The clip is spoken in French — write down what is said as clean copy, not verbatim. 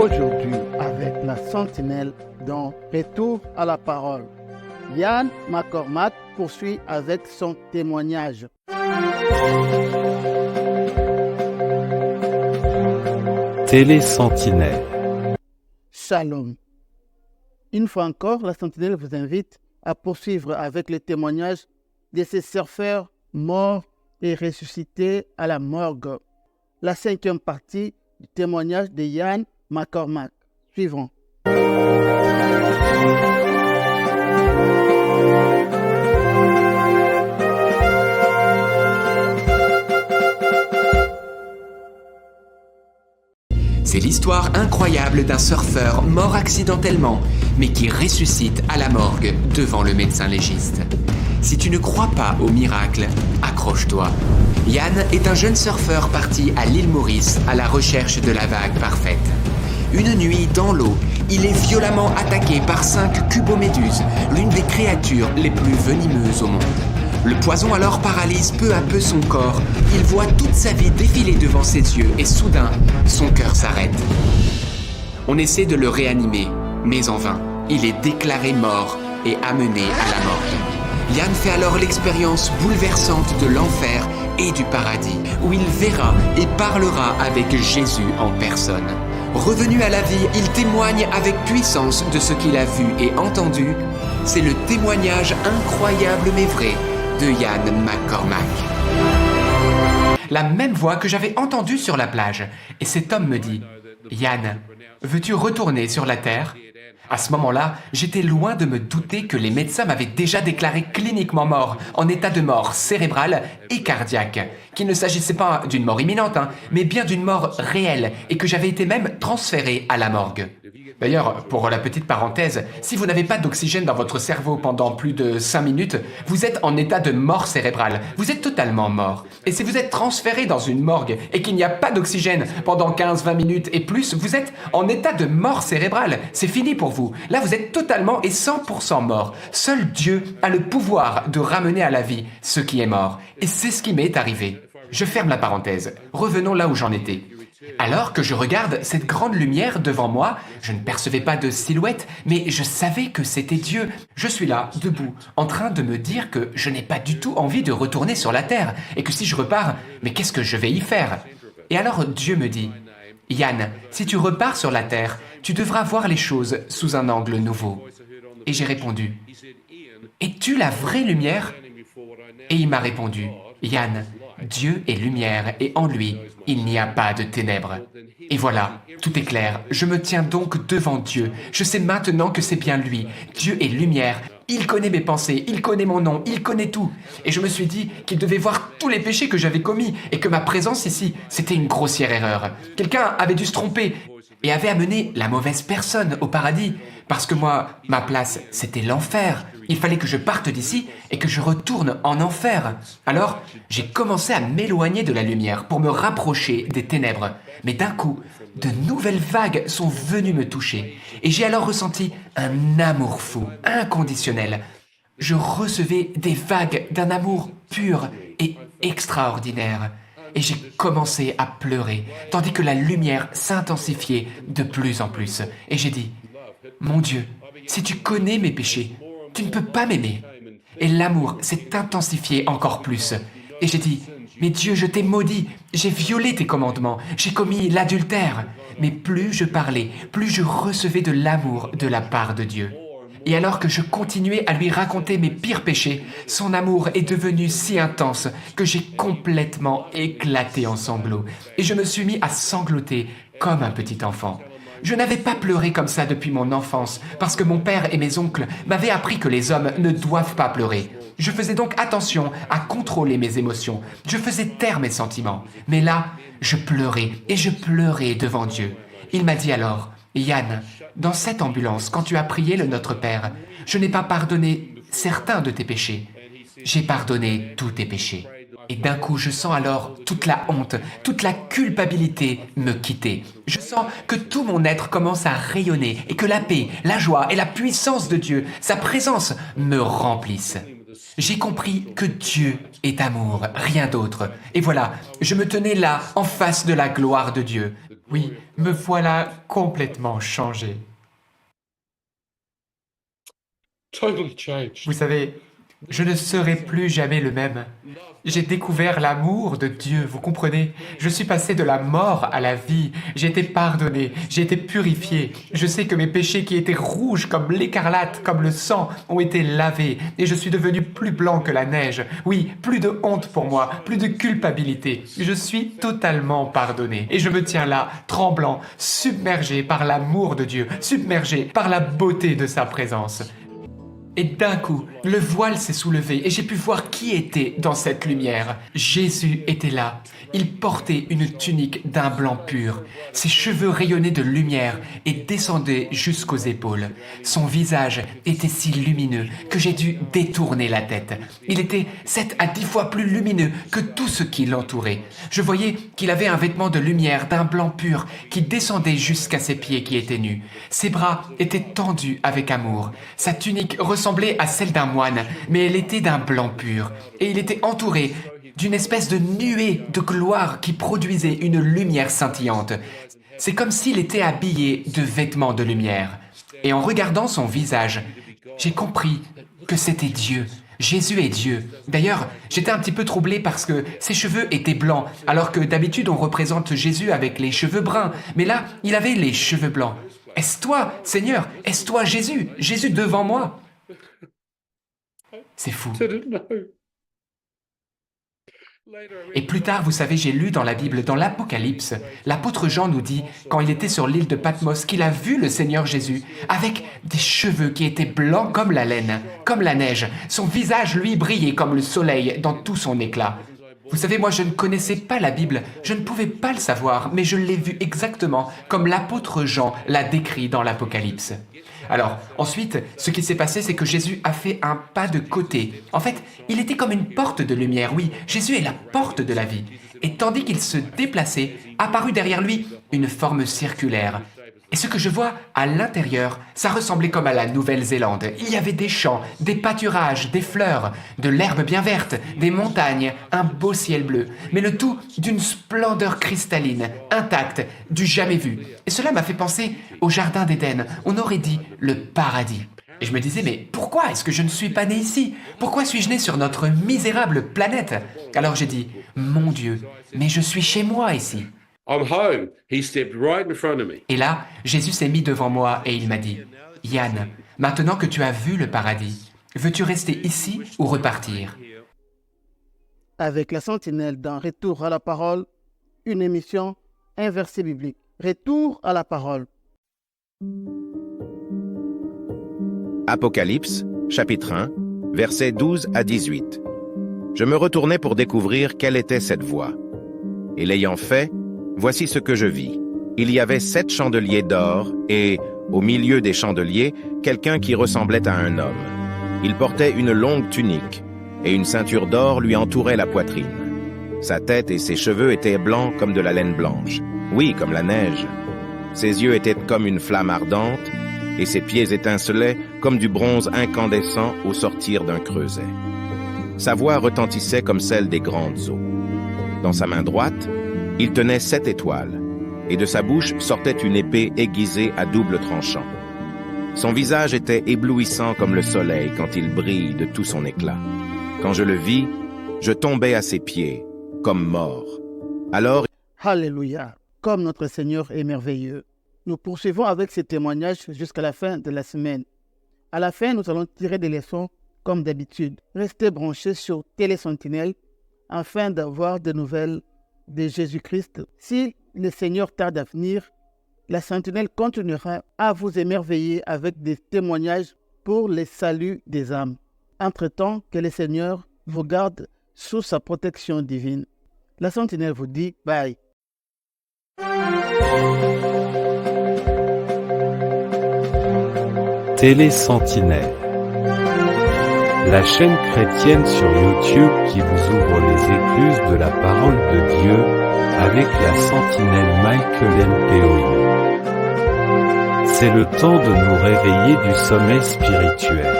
Aujourd'hui, avec la sentinelle dans Retour à la parole, Yann McCormack poursuit avec son témoignage. Télé-sentinelle. Shalom. Une fois encore, la sentinelle vous invite à poursuivre avec le témoignage de ces surfeurs morts et ressuscités à la morgue. La 5e partie du témoignage de Yann McCormack. Suivant. C'est l'histoire incroyable d'un surfeur mort accidentellement, mais qui ressuscite à la morgue devant le médecin légiste. Si tu ne crois pas au miracle, accroche-toi. Yann est un jeune surfeur parti à l'île Maurice à la recherche de la vague parfaite. Une nuit, dans l'eau, il est violemment attaqué par 5 cuboméduses, l'une des créatures les plus venimeuses au monde. Le poison alors paralyse peu à peu son corps. Il voit toute sa vie défiler devant ses yeux et soudain, son cœur s'arrête. On essaie de le réanimer, mais en vain. Il est déclaré mort et amené à la morgue. Yann fait alors l'expérience bouleversante de l'enfer et du paradis, où il verra et parlera avec Jésus en personne. Revenu à la vie, il témoigne avec puissance de ce qu'il a vu et entendu. C'est le témoignage incroyable mais vrai de Yann McCormack. La même voix que j'avais entendue sur la plage. Et cet homme me dit « Yann, veux-tu retourner sur la terre ?» À ce moment-là, j'étais loin de me douter que les médecins m'avaient déjà déclaré cliniquement mort, en état de mort cérébrale et cardiaque. Qu'il ne s'agissait pas d'une mort imminente, mais bien d'une mort réelle, et que j'avais été même transféré à la morgue. D'ailleurs, pour la petite parenthèse, si vous n'avez pas d'oxygène dans votre cerveau pendant plus de 5 minutes, vous êtes en état de mort cérébrale. Vous êtes totalement mort. Et si vous êtes transféré dans une morgue et qu'il n'y a pas d'oxygène pendant 15-20 minutes et plus, vous êtes en état de mort cérébrale. C'est fini pour vous. Là, vous êtes totalement et 100% mort. Seul Dieu a le pouvoir de ramener à la vie ce qui est mort. Et c'est ce qui m'est arrivé. Je ferme la parenthèse. Revenons là où j'en étais. Alors que je regarde cette grande lumière devant moi, je ne percevais pas de silhouette, mais je savais que c'était Dieu. Je suis là, debout, en train de me dire que je n'ai pas du tout envie de retourner sur la terre, et que si je repars, mais qu'est-ce que je vais y faire? Et alors Dieu me dit, « Yann, si tu repars sur la terre, tu devras voir les choses sous un angle nouveau. » Et j'ai répondu, « Es-tu la vraie lumière ?» Et il m'a répondu, « Yann, Dieu est lumière et en lui, il n'y a pas de ténèbres. » Et voilà, tout est clair. Je me tiens donc devant Dieu. Je sais maintenant que c'est bien lui. Dieu est lumière. Il connaît mes pensées, il connaît mon nom, il connaît tout. Et je me suis dit qu'il devait voir tous les péchés que j'avais commis et que ma présence ici, c'était une grossière erreur. Quelqu'un avait dû se tromper et avait amené la mauvaise personne au paradis. Parce que moi, ma place, c'était l'enfer. Il fallait que je parte d'ici et que je retourne en enfer. Alors, j'ai commencé à m'éloigner de la lumière pour me rapprocher des ténèbres. Mais d'un coup, de nouvelles vagues sont venues me toucher. Et j'ai alors ressenti un amour fou, inconditionnel. Je recevais des vagues d'un amour pur et extraordinaire. Et j'ai commencé à pleurer, tandis que la lumière s'intensifiait de plus en plus. Et j'ai dit, « Mon Dieu, si tu connais mes péchés, tu ne peux pas m'aimer. » Et l'amour s'est intensifié encore plus. Et j'ai dit, « Mais Dieu, je t'ai maudit, j'ai violé tes commandements, j'ai commis l'adultère. » Mais plus je parlais, plus je recevais de l'amour de la part de Dieu. Et alors que je continuais à lui raconter mes pires péchés, son amour est devenu si intense que j'ai complètement éclaté en sanglots. Et je me suis mis à sangloter comme un petit enfant. Je n'avais pas pleuré comme ça depuis mon enfance, parce que mon père et mes oncles m'avaient appris que les hommes ne doivent pas pleurer. Je faisais donc attention à contrôler mes émotions. Je faisais taire mes sentiments. Mais là, je pleurais et je pleurais devant Dieu. Il m'a dit alors, « Yann, dans cette ambulance, quand tu as prié le Notre Père, je n'ai pas pardonné certains de tes péchés. J'ai pardonné tous tes péchés. » Et d'un coup, je sens alors toute la honte, toute la culpabilité me quitter. Je sens que tout mon être commence à rayonner et que la paix, la joie et la puissance de Dieu, sa présence, me remplissent. J'ai compris que Dieu est amour, rien d'autre. Et voilà, je me tenais là, en face de la gloire de Dieu. Oui, me voilà complètement changé. Totally changed. Vous savez, je ne serai plus jamais le même. J'ai découvert l'amour de Dieu, vous comprenez? Je suis passé de la mort à la vie. J'ai été pardonné, j'ai été purifié. Je sais que mes péchés qui étaient rouges comme l'écarlate, comme le sang, ont été lavés. Et je suis devenu plus blanc que la neige. Oui, plus de honte pour moi, plus de culpabilité. Je suis totalement pardonné. Et je me tiens là, tremblant, submergé par l'amour de Dieu, submergé par la beauté de sa présence. Et d'un coup, le voile s'est soulevé et j'ai pu voir qui était dans cette lumière. Jésus était là. Il portait une tunique d'un blanc pur. Ses cheveux rayonnaient de lumière et descendaient jusqu'aux épaules. Son visage était si lumineux que j'ai dû détourner la tête. Il était 7 à 10 fois plus lumineux que tout ce qui l'entourait. Je voyais qu'il avait un vêtement de lumière d'un blanc pur qui descendait jusqu'à ses pieds qui étaient nus. Ses bras étaient tendus avec amour. Sa tunique ressemblait à celle d'un moine, mais elle était d'un blanc pur. Et il était entouré d'une espèce de nuée de gloire qui produisait une lumière scintillante. C'est comme s'il était habillé de vêtements de lumière. Et en regardant son visage, j'ai compris que c'était Dieu. Jésus est Dieu. D'ailleurs, j'étais un petit peu troublé parce que ses cheveux étaient blancs, alors que d'habitude on représente Jésus avec les cheveux bruns. Mais là, il avait les cheveux blancs. Est-ce toi, Seigneur? Est-ce toi, Jésus? Jésus devant moi? C'est fou. Et plus tard, vous savez, j'ai lu dans la Bible, dans l'Apocalypse, l'apôtre Jean nous dit, quand il était sur l'île de Patmos, qu'il a vu le Seigneur Jésus avec des cheveux qui étaient blancs comme la laine, comme la neige. Son visage, lui, brillait comme le soleil dans tout son éclat. Vous savez, moi, je ne connaissais pas la Bible, je ne pouvais pas le savoir, mais je l'ai vu exactement comme l'apôtre Jean l'a décrit dans l'Apocalypse. Alors, ensuite, ce qui s'est passé, c'est que Jésus a fait un pas de côté. En fait, il était comme une porte de lumière, oui, Jésus est la porte de la vie. Et tandis qu'il se déplaçait, apparut derrière lui une forme circulaire. Et ce que je vois à l'intérieur, ça ressemblait comme à la Nouvelle-Zélande. Il y avait des champs, des pâturages, des fleurs, de l'herbe bien verte, des montagnes, un beau ciel bleu. Mais le tout d'une splendeur cristalline, intacte, du jamais vu. Et cela m'a fait penser au Jardin d'Éden. On aurait dit le paradis. Et je me disais, mais pourquoi est-ce que je ne suis pas né ici? Pourquoi suis-je né sur notre misérable planète? Alors j'ai dit, mon Dieu, mais je suis chez moi ici. I'm home. He stepped right in front of me. Et là, Jésus s'est mis devant moi et il m'a dit, « Yann, maintenant que tu as vu le paradis, veux-tu rester ici ou repartir ?» Avec la sentinelle dans Retour à la parole, une émission, un verset biblique. Retour à la parole. Apocalypse, chapitre 1, versets 12 à 18. Je me retournai pour découvrir quelle était cette voix. Et l'ayant fait, voici ce que je vis. Il y avait 7 chandeliers d'or, et, au milieu des chandeliers, quelqu'un qui ressemblait à un homme. Il portait une longue tunique, et une ceinture d'or lui entourait la poitrine. Sa tête et ses cheveux étaient blancs comme de la laine blanche. Oui, comme la neige. Ses yeux étaient comme une flamme ardente, et ses pieds étincelaient comme du bronze incandescent au sortir d'un creuset. Sa voix retentissait comme celle des grandes eaux. Dans sa main droite, il tenait 7 étoiles, et de sa bouche sortait une épée aiguisée à double tranchant. Son visage était éblouissant comme le soleil quand il brille de tout son éclat. Quand je le vis, je tombais à ses pieds, comme mort. Alors, Alléluia, comme notre Seigneur est merveilleux. Nous poursuivons avec ces témoignages jusqu'à la fin de la semaine. À la fin, nous allons tirer des leçons comme d'habitude. Restez branchés sur Télé Sentinelle afin d'avoir des nouvelles de Jésus-Christ. Si le Seigneur tarde à venir, la Sentinelle continuera à vous émerveiller avec des témoignages pour le salut des âmes. Entre-temps, que le Seigneur vous garde sous sa protection divine. La Sentinelle vous dit bye. Télé Sentinelle, la chaîne chrétienne sur YouTube qui vous ouvre les écluses de la parole de Dieu avec la sentinelle Michael Péoï. C'est le temps de nous réveiller du sommeil spirituel.